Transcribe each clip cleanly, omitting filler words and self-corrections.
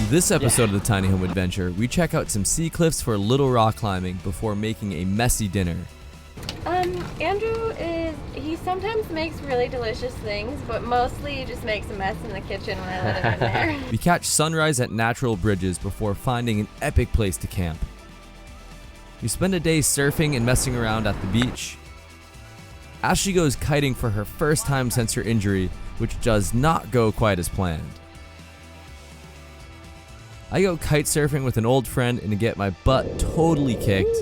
this episode of the Tiny Home Adventure, we check out some sea cliffs for a little rock climbing before making a messy dinner. Andrew he sometimes makes really delicious things, but mostly he just makes a mess in the kitchen when I let him in there. We catch sunrise at natural bridges before finding an epic place to camp. We spend a day surfing and messing around at the beach. Ashley goes kiting for her first time since her injury, which does not go quite as planned. I go kite surfing with an old friend and get my butt totally kicked.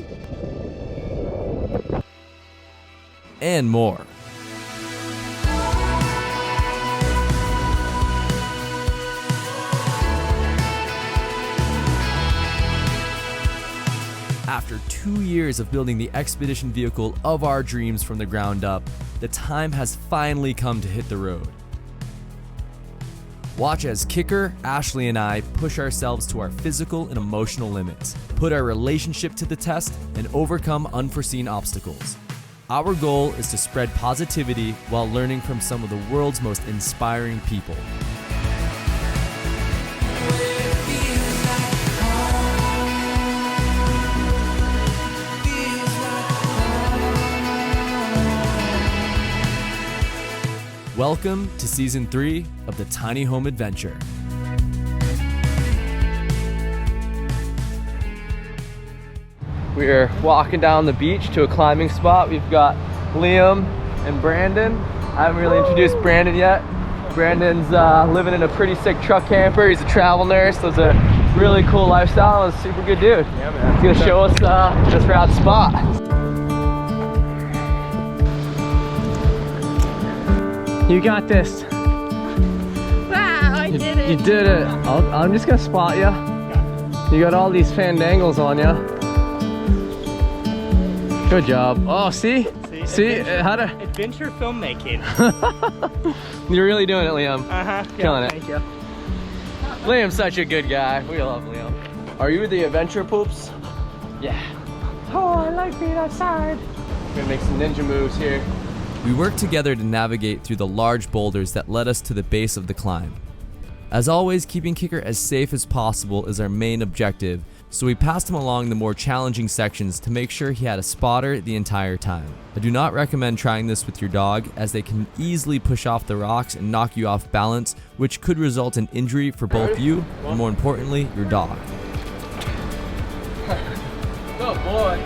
And more. After 2 years of building the expedition vehicle of our dreams from the ground up, the time has finally come to hit the road. Watch as Kicker, Ashley, and I push ourselves to our physical and emotional limits, put our relationship to the test, and overcome unforeseen obstacles. Our goal is to spread positivity while learning from some of the world's most inspiring people. Welcome to Season 3 of the Tiny Home Adventure. We're walking down the beach to a climbing spot. We've got Liam and Brandon. I haven't really introduced Brandon yet. Brandon's living in a pretty sick truck camper. He's a travel nurse. Lives a really cool lifestyle. He's a super good dude. Yeah, man. He's gonna show us just right spot. You got this. Wow, I did it. You did it. I'm just gonna spot you. You got all these fandangles on you. Good job. Oh, see? How to... Adventure filmmaking. You're really doing it, Liam. Uh-huh. Killing it. Thank you. Liam's such a good guy. We love Liam. Are you the adventure poops? Yeah. Oh, I like being outside. We're gonna make some ninja moves here. We worked together to navigate through the large boulders that led us to the base of the climb. As always, keeping Kicker as safe as possible is our main objective, so we passed him along the more challenging sections to make sure he had a spotter the entire time. I do not recommend trying this with your dog, as they can easily push off the rocks and knock you off balance, which could result in injury for both you and, more importantly, your dog. Good boy.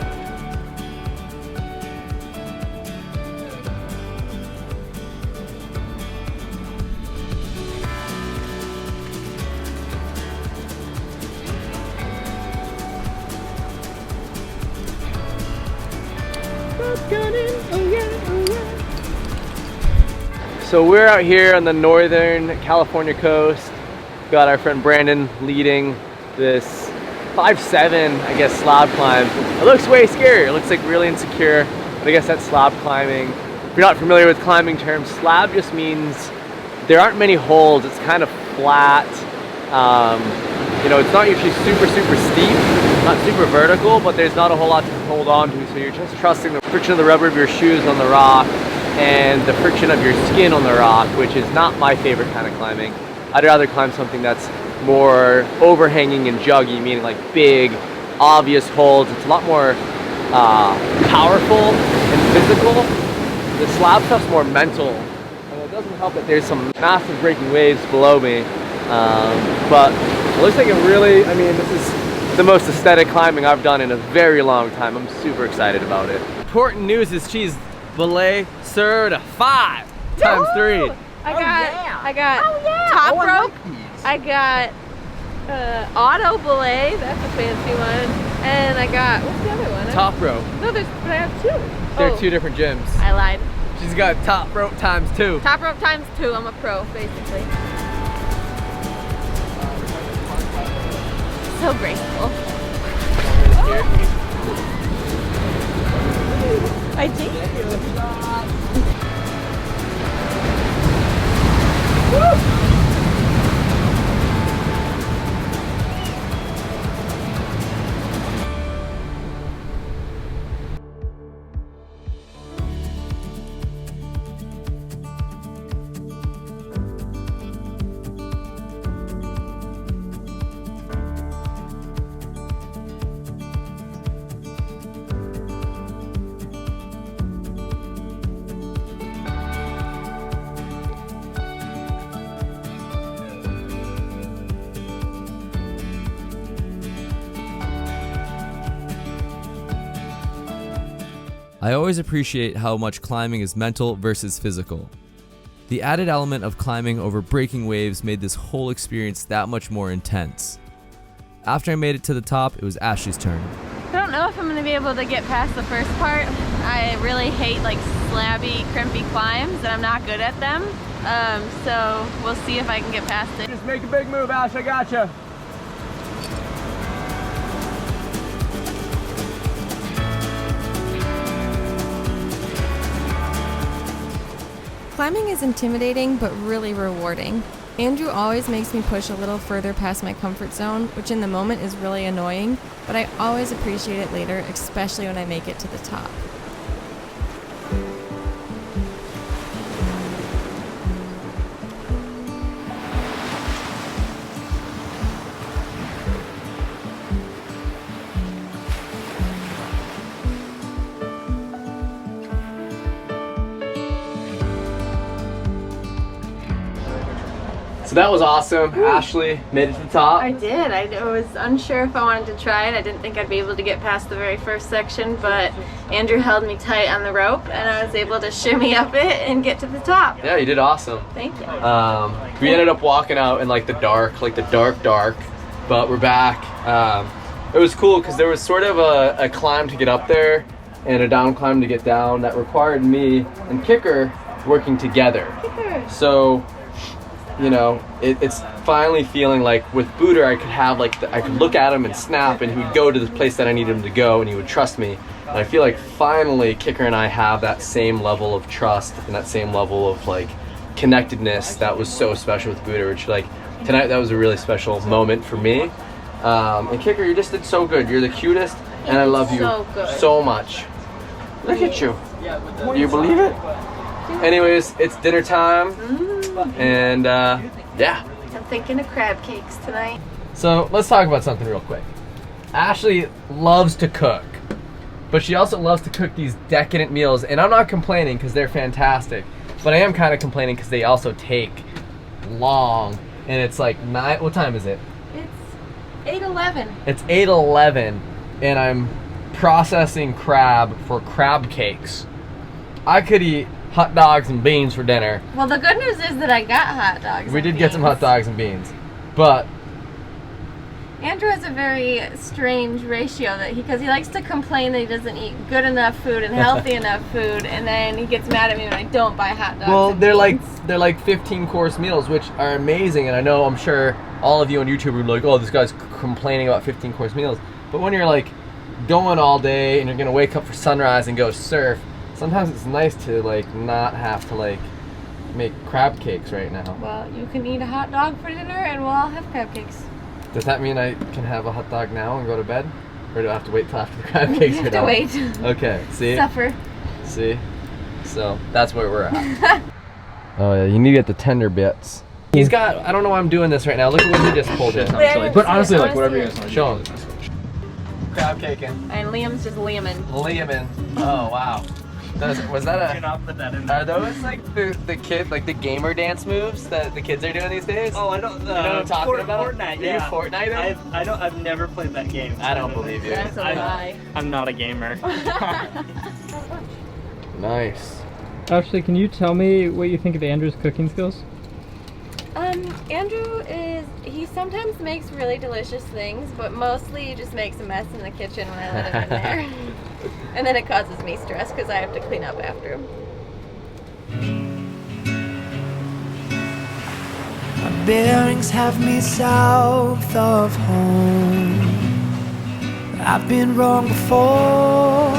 So we're out here on the northern California coast. Got our friend Brandon leading this 5'7", I guess, slab climb. It looks way scary. It looks like really insecure, but I guess that's slab climbing. If you're not familiar with climbing terms, slab just means there aren't many holds. It's kind of flat. It's not usually super steep, not super vertical, but there's not a whole lot to hold on to, so you're just trusting the friction of the rubber of your shoes on the rock and the friction of your skin on the rock, which is not my favorite kind of climbing. I'd rather climb something that's more overhanging and juggy, meaning like big, obvious holds. It's a lot more powerful and physical. The slab stuff's more mental, and it doesn't help that there's some massive breaking waves below me, but it looks like this is the most aesthetic climbing I've done in a very long time. I'm super excited about it. Important news is she's belay certified times 3. I got top rope. I got auto belay. That's a fancy one. And I got, what's the other one? Top rope. No, but I have 2. They're 2 different gyms. I lied. She's got top rope times 2. Top rope times 2. I'm a pro, basically. So graceful. I think. Woo! I always appreciate how much climbing is mental versus physical. The added element of climbing over breaking waves made this whole experience that much more intense. After I made it to the top, it was Ashley's turn. I don't know if I'm gonna be able to get past the first part. I really hate like slabby, crimpy climbs, and I'm not good at them. So we'll see if I can get past it. Just make a big move, Ash, I gotcha. Climbing is intimidating but really rewarding. Andrew always makes me push a little further past my comfort zone, which in the moment is really annoying, but I always appreciate it later, especially when I make it to the top. So that was awesome. Ashley made it to the top. I did. I was unsure if I wanted to try it. I didn't think I'd be able to get past the very first section, but Andrew held me tight on the rope and I was able to shimmy up it and get to the top. Yeah, you did awesome. Thank you. We ended up walking out in like the dark, but we're back. It was cool because there was sort of a climb to get up there and a down climb to get down that required me and Kicker working together. Kicker. So, you know, it's finally feeling like with Booter I could have like, I could look at him and snap and he would go to the place that I needed him to go and he would trust me. And I feel like finally Kicker and I have that same level of trust and that same level of like connectedness that was so special with Booter, which like tonight that was a really special moment for me. And Kicker, you just did so good. You're the cutest and I love you so much. Look at you. Do you believe it? Anyways, it's dinner time. And yeah. I'm thinking of crab cakes tonight. So let's talk about something real quick. Ashley loves to cook, but she also loves to cook these decadent meals, and I'm not complaining because they're fantastic, but I am kind of complaining because they also take long, and it's like 9, what time is it? It's 8:11. It's 8:11, and I'm processing crab for crab cakes. I could eat hot dogs and beans for dinner. Well, the good news is that I got hot dogs. We did get some hot dogs and beans, but Andrew has a very strange ratio that because he likes to complain that he doesn't eat good enough food and healthy enough food, and then he gets mad at me when I don't buy hot dogs. Well, and they're beans. like 15-course meals, which are amazing, and I'm sure all of you on YouTube are like, oh, this guy's complaining about 15-course meals. But when you're like going all day and you're gonna wake up for sunrise and go surf, sometimes it's nice to like not have to like make crab cakes right now. Well, you can eat a hot dog for dinner and we'll all have crab cakes. Does that mean I can have a hot dog now and go to bed? Or do I have to wait till after the crab cakes You are have done? to wait. Okay, see? Suffer. See? So, that's where we're at. Oh yeah, you need to get the tender bits. He's got, I don't know why I'm doing this right now. Look at what he just pulled in. But honestly, like whatever you guys want to Show him. Crab caking. And Liam's just Liamin. Liamin. Oh wow. Was that Do not put that in are there. those like the kid, like the gamer dance moves that the kids are doing these days? Oh, I know. You know what I'm talking about? Fortnite, Are yeah. you Fortnite? I've never played that game. I don't believe you. That's a lie. I'm not a gamer. Nice. Ashley, can you tell me what you think of Andrew's cooking skills? Andrew he sometimes makes really delicious things, but mostly he just makes a mess in the kitchen when I let him in there. And then it causes me stress because I have to clean up after him. My bearings have me south of home. I've been wrong before.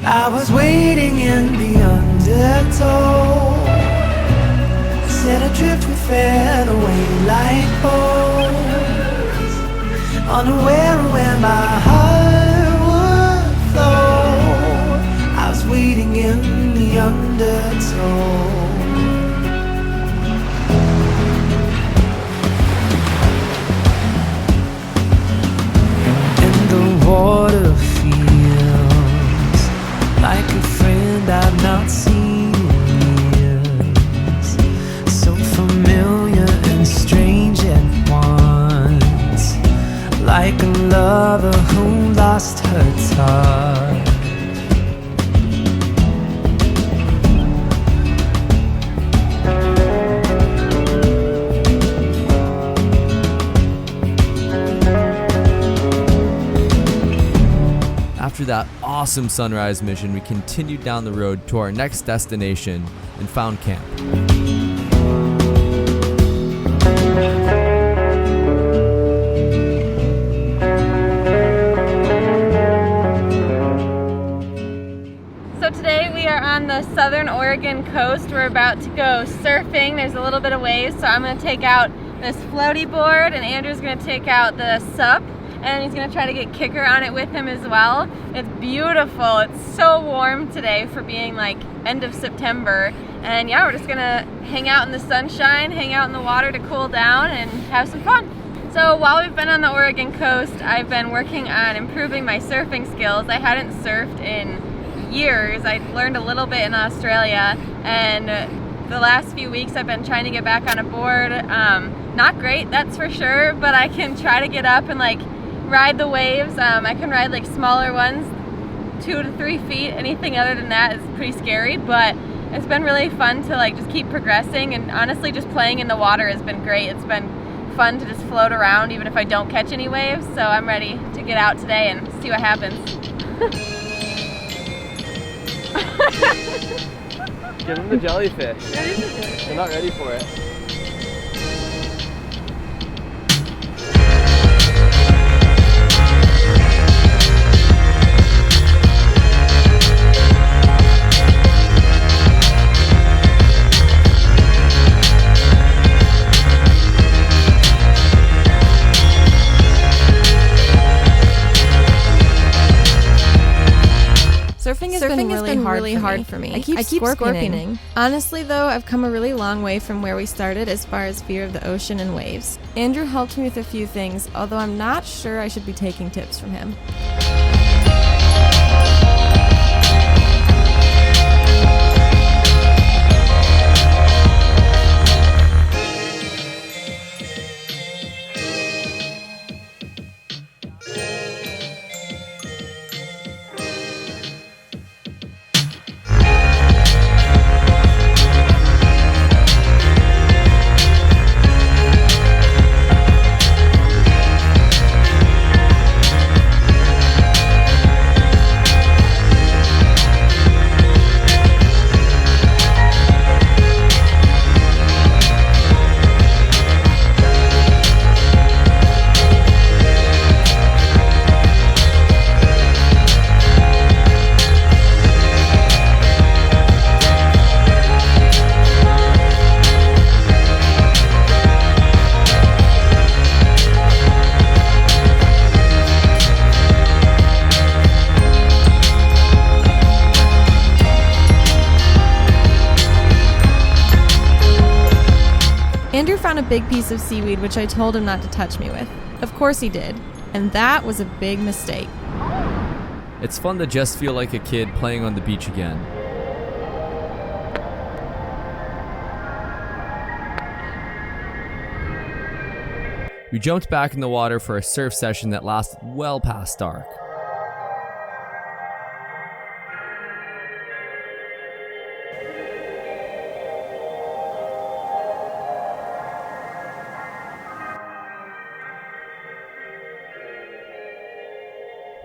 I was waiting in the undertow, set adrift we fed away like bones, unaware of where my heart would flow. I was waiting in the undertow. And the water feels like a friend I've not seen in years, so familiar and strange at once, like a lover who lost her touch. After that awesome sunrise mission, we continued down the road to our next destination and found camp. So today we are on the southern Oregon coast. We're about to go surfing. There's a little bit of waves, so I'm going to take out this floaty board and Andrew's going to take out the sup, and he's going to try to get kicker on it with him as well. It's beautiful. It's so warm today for being like end of September. And yeah, we're just going to hang out in the sunshine, hang out in the water to cool down and have some fun. So while we've been on the Oregon coast, I've been working on improving my surfing skills. I hadn't surfed in years. I learned a little bit in Australia, and the last few weeks I've been trying to get back on a board. Not great, that's for sure, but I can try to get up and like ride the waves. I can ride like smaller ones, 2 to 3 feet. Anything other than that is pretty scary, but it's been really fun to like just keep progressing, and honestly just playing in the water has been great. It's been fun to just float around even if I don't catch any waves, so I'm ready to get out today and see what happens. Give them the jellyfish. They're not ready for it. Surfing has been really hard for me. I keep scorpioning. Honestly though, I've come a really long way from where we started as far as fear of the ocean and waves. Andrew helped me with a few things, although I'm not sure I should be taking tips from him. Andrew found a big piece of seaweed, which I told him not to touch me with. Of course he did, and that was a big mistake. It's fun to just feel like a kid playing on the beach again. We jumped back in the water for a surf session that lasted well past dark.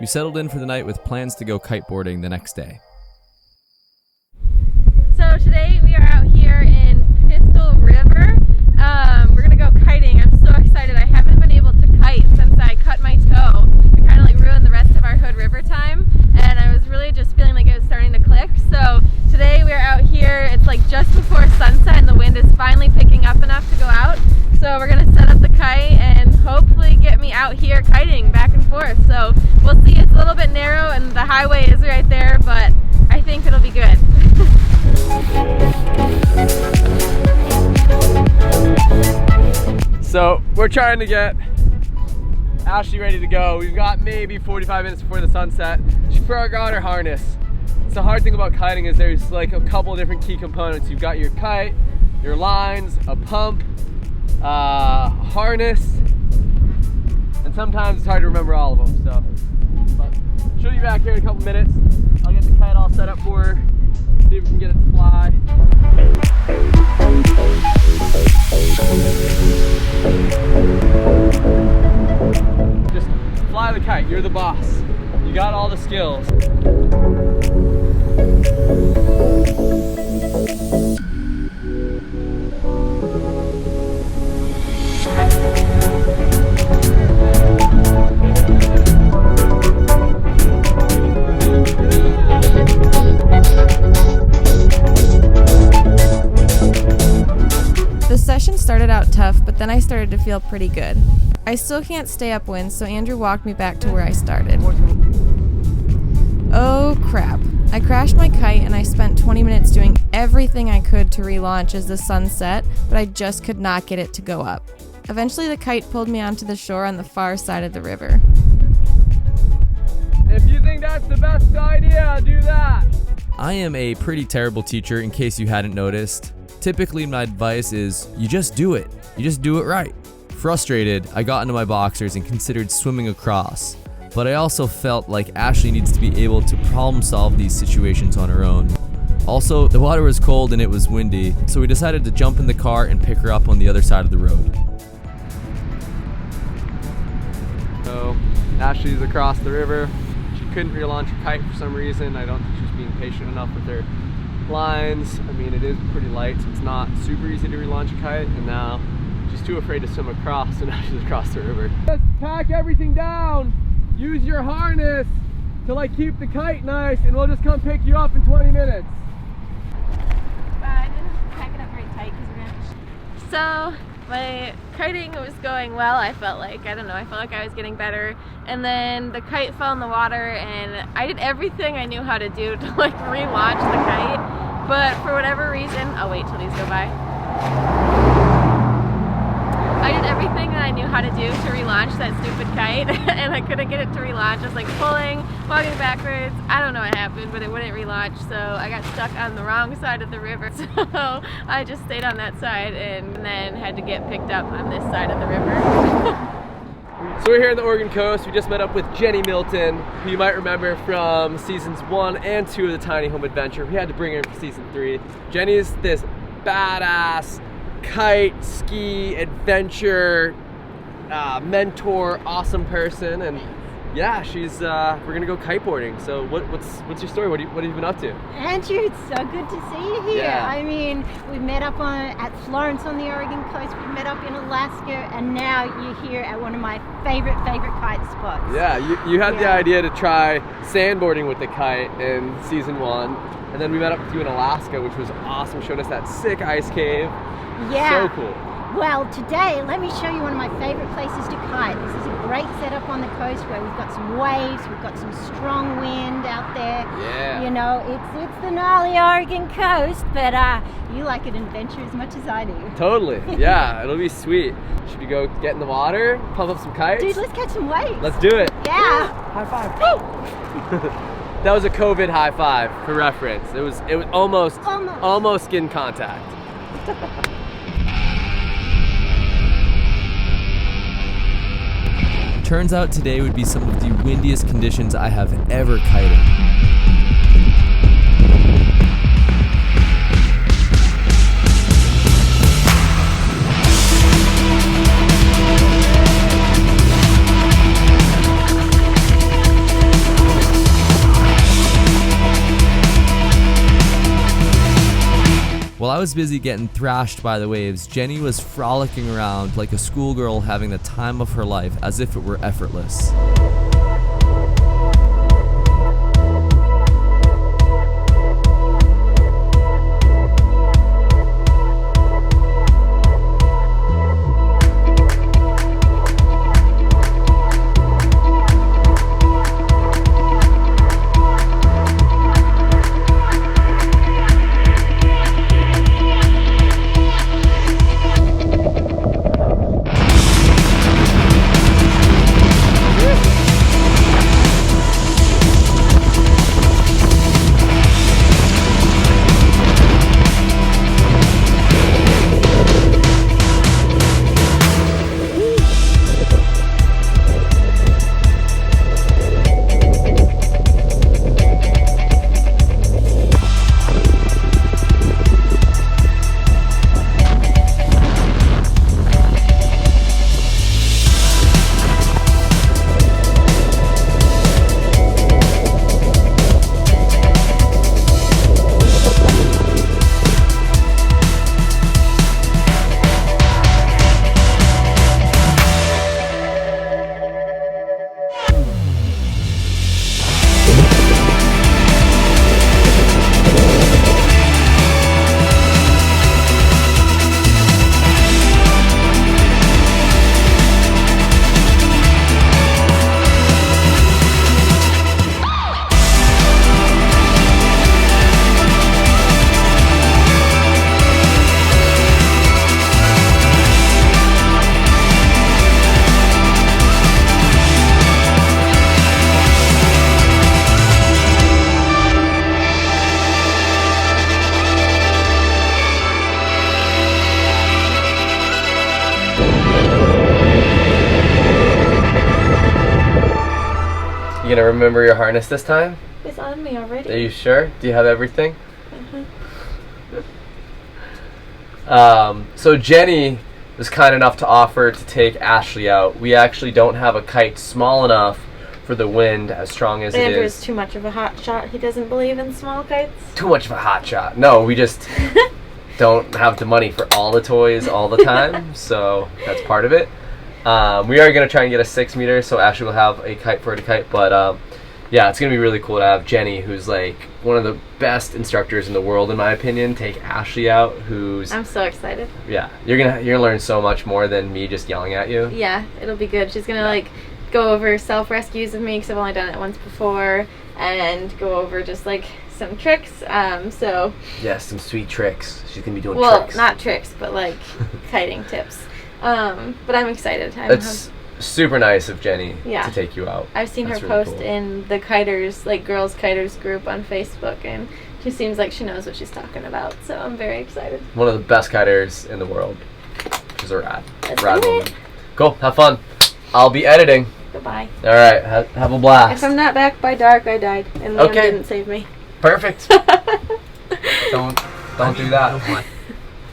We settled in for the night with plans to go kiteboarding the next day. So today we are out here in Pistol River. We're gonna go kiting. I'm so excited. I haven't been able to kite since I cut my toe. It kind of like ruined the rest of our Hood River time, and I was really just feeling like it was starting to click. So today we are out here. It's like just before sunset, and the wind is finally picking up enough to go out. So we're gonna set up the kite and hopefully get me out here kiting back and forth. So we'll see. It's a little bit narrow and the highway is right there, but I think it'll be good. So we're trying to get Ashley ready to go. We've got maybe 45 minutes before the sunset. She forgot her harness. It's the hard thing about kiting is there's like a couple different key components. You've got your kite, your lines, a pump, harness, and sometimes it's hard to remember all of them. So, but she'll be back here in a couple minutes. I'll get the kite all set up for her, see if we can get it to fly. Just fly the kite. You're the boss. You got all the skills. started out tough, but then I started to feel pretty good. I still can't stay upwind, so Andrew walked me back to where I started. Oh crap. I crashed my kite and I spent 20 minutes doing everything I could to relaunch as the sun set, but I just could not get it to go up. Eventually the kite pulled me onto the shore on the far side of the river. If you think that's the best idea, do that. I am a pretty terrible teacher, in case you hadn't noticed. Typically my advice is, you just do it. You just do it right. Frustrated, I got into my boxers and considered swimming across. But I also felt like Ashley needs to be able to problem solve these situations on her own. Also, the water was cold and it was windy, so we decided to jump in the car and pick her up on the other side of the road. So, Ashley's across the river. She couldn't relaunch her kite for some reason. I don't think she was being patient enough with her lines. I mean, it is pretty light, so it's not super easy to relaunch a kite, and now she's too afraid to swim across, so now she's across the river. Just pack everything down. Use your harness to like keep the kite nice, and we'll just come pick you up in 20 minutes. I didn't pack it up very tight because we're gonna. So my kiting was going well. I felt like I was getting better, and then the kite fell in the water, and I did everything I knew how to do to like relaunch the kite, but for whatever reason, I'll wait till these go by. I did everything that I knew how to do to relaunch that stupid kite, and I couldn't get it to relaunch. I was like pulling, walking backwards. I don't know what happened, but it wouldn't relaunch, so I got stuck on the wrong side of the river. So I just stayed on that side and then had to get picked up on this side of the river. So we're here on the Oregon coast. We just met up with Jenny Milton, who you might remember from seasons 1 and 2 of the Tiny Home Adventure. We had to bring her for season 3. Jenny's this badass kite, ski, adventure, mentor, awesome person, and yeah, she's we're gonna go kiteboarding. So what's your story? What have you been up to? Andrew, it's so good to see you here. Yeah. I mean, we met up at Florence on the Oregon coast, we met up in Alaska, and now you're here at one of my favorite kite spots. Yeah, you had the idea to try sandboarding with the kite in season 1, and then we met up with you in Alaska, which was awesome. Showed us that sick ice cave. Yeah. So cool. Well, today, let me show you one of my favorite places to kite. This is a great setup on the coast where we've got some waves, we've got some strong wind out there. Yeah. You know, it's the gnarly Oregon coast, but you like an adventure as much as I do. Totally. Yeah, it'll be sweet. Should we go get in the water, pump up some kites? Dude, let's catch some waves. Let's do it. Yeah. High five. That was a COVID high five for reference. It was almost skin contact. Turns out today would be some of the windiest conditions I have ever kited. While I was busy getting thrashed by the waves, Jenny was frolicking around like a schoolgirl having the time of her life, as if it were effortless. You gonna remember your harness this time? It's on me already. Are you sure? Do you have everything? So Jenny was kind enough to offer to take Ashley out. We actually don't have a kite small enough for the wind as strong as it Andrew is. is too much of a hot shot. He doesn't believe in small kites. Too much of a hot shot. No, we just don't have the money for all the toys all the time, so that's part of it. We are going to try and get a 6 meter, so Ashley will have a kite for her to kite, but yeah, it's going to be really cool to have Jenny, who's like one of the best instructors in the world in my opinion, take Ashley out, who's... I'm so excited. Yeah, you're gonna learn so much more than me just yelling at you. Yeah, it'll be good. She's gonna like go over self-rescues with me because I've only done it once before, and go over just like some tricks. So yeah, some sweet tricks. She's gonna be doing Well, tricks. not tricks, but like kiting tips. But I'm excited. It's super nice of Jenny Yeah. to take you out. I've seen That's her really post cool. in the kiters, like girls kiters group on Facebook, and she seems like she knows what she's talking about. So I'm very excited. One of the best kiters in the world. She's a rad Let's rad do woman. it. Cool. Have fun. I'll be editing. Goodbye. All right. Have a blast. If I'm not back by dark, I died, and Liam Okay. didn't save me. Perfect. don't do that.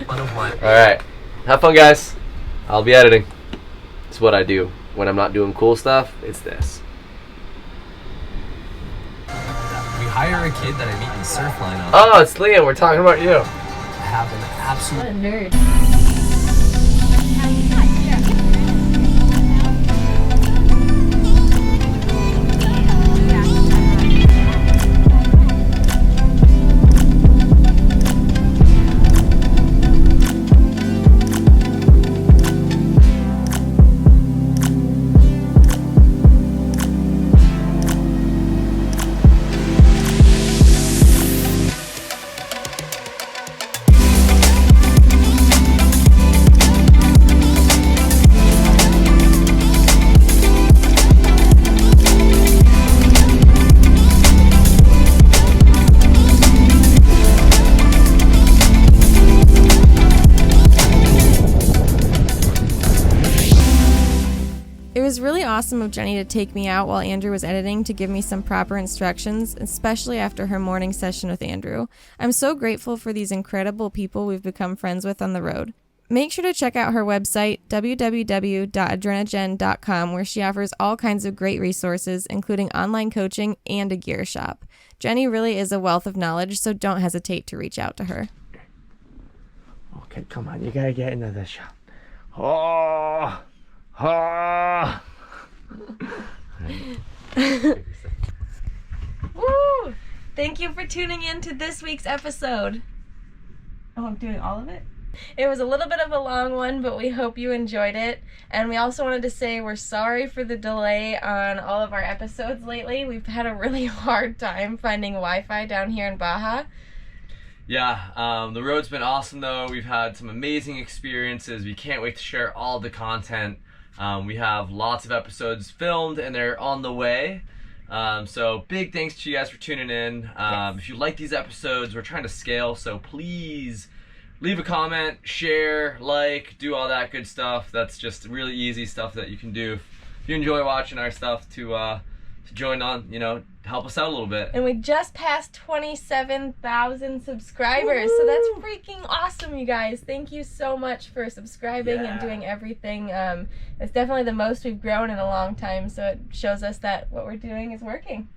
All right. Have fun, guys. I'll be editing. It's what I do when I'm not doing cool stuff. It's this. We hire a kid that I meet in the surf lineup. Oh, it's Liam. We're talking about you. Have an absolute What a nerd. It was really awesome of Jenny to take me out while Andrew was editing to give me some proper instructions, especially after her morning session with Andrew. I'm so grateful for these incredible people we've become friends with on the road. Make sure to check out her website, www.adrenagen.com, where she offers all kinds of great resources, including online coaching and a gear shop. Jenny really is a wealth of knowledge, so don't hesitate to reach out to her. Okay, come on. You gotta get into the shop. Oh. Oh. Woo! Thank you for tuning in to this week's episode. Oh, I'm doing all of it? It was a little bit of a long one, but we hope you enjoyed it. And we also wanted to say we're sorry for the delay on all of our episodes lately. We've had a really hard time finding Wi-Fi down here in Baja. Yeah, the road's been awesome though. We've had some amazing experiences. We can't wait to share all the content. We have lots of episodes filmed and they're on the way. So big thanks to you guys for tuning in. If you like these episodes, we're trying to scale, so please leave a comment, share, like, do all that good stuff. That's just really easy stuff that you can do if you enjoy watching our stuff to join on, help us out a little bit. And we just passed 27,000 subscribers. So that's freaking awesome, you guys. Thank you so much for subscribing and doing everything. It's definitely the most we've grown in a long time, so it shows us that what we're doing is working.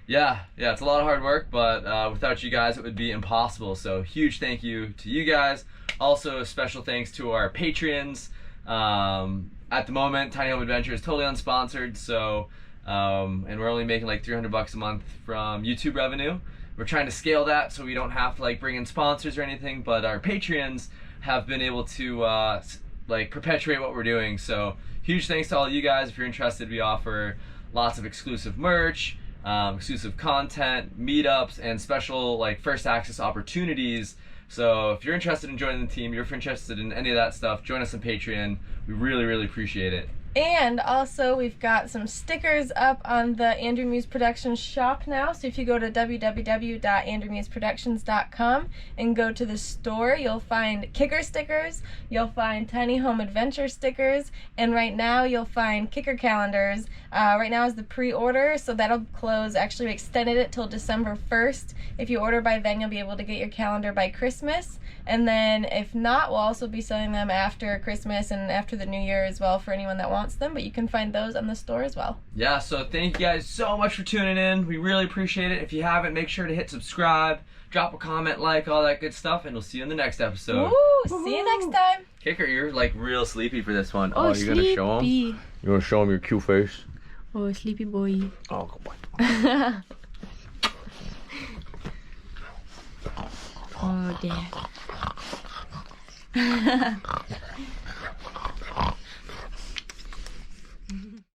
Yeah, it's a lot of hard work, but without you guys it would be impossible. So huge thank you to you guys. Also special thanks to our Patreons. At the moment, Tiny Home Adventure is totally unsponsored, so and we're only making like $300 a month from YouTube revenue. We're trying to scale that so we don't have to bring in sponsors or anything, but our Patreons have been able to perpetuate what we're doing. So huge thanks to all of you guys. If you're interested, we offer lots of exclusive merch, exclusive content, meetups, and special first access opportunities. So if you're interested in joining the team, if you're interested in any of that stuff, join us on Patreon. We really, really appreciate it. And also we've got some stickers up on the Andrew Muse Productions shop now. So if you go to www.andrewmuseproductions.com and go to the store, you'll find kicker stickers, you'll find tiny home adventure stickers, and right now you'll find kicker calendars. Right now is the pre-order, so that'll close. Actually, we extended it till December 1st. If you order by then, you'll be able to get your calendar by Christmas. And then if not, we'll also be selling them after Christmas and after the New Year as well for anyone that wants them, but you can find those on the store as well. Yeah, so thank you guys so much for tuning in. We really appreciate it. If you haven't, make sure to hit subscribe, drop a comment, like, all that good stuff, and we'll see you in the next episode. Woo! See you next time. Kicker, you're like real sleepy for this one. Oh, you're gonna show him? You wanna show him your cute face? Oh, sleepy boy. Oh, come on. Oh, Dad.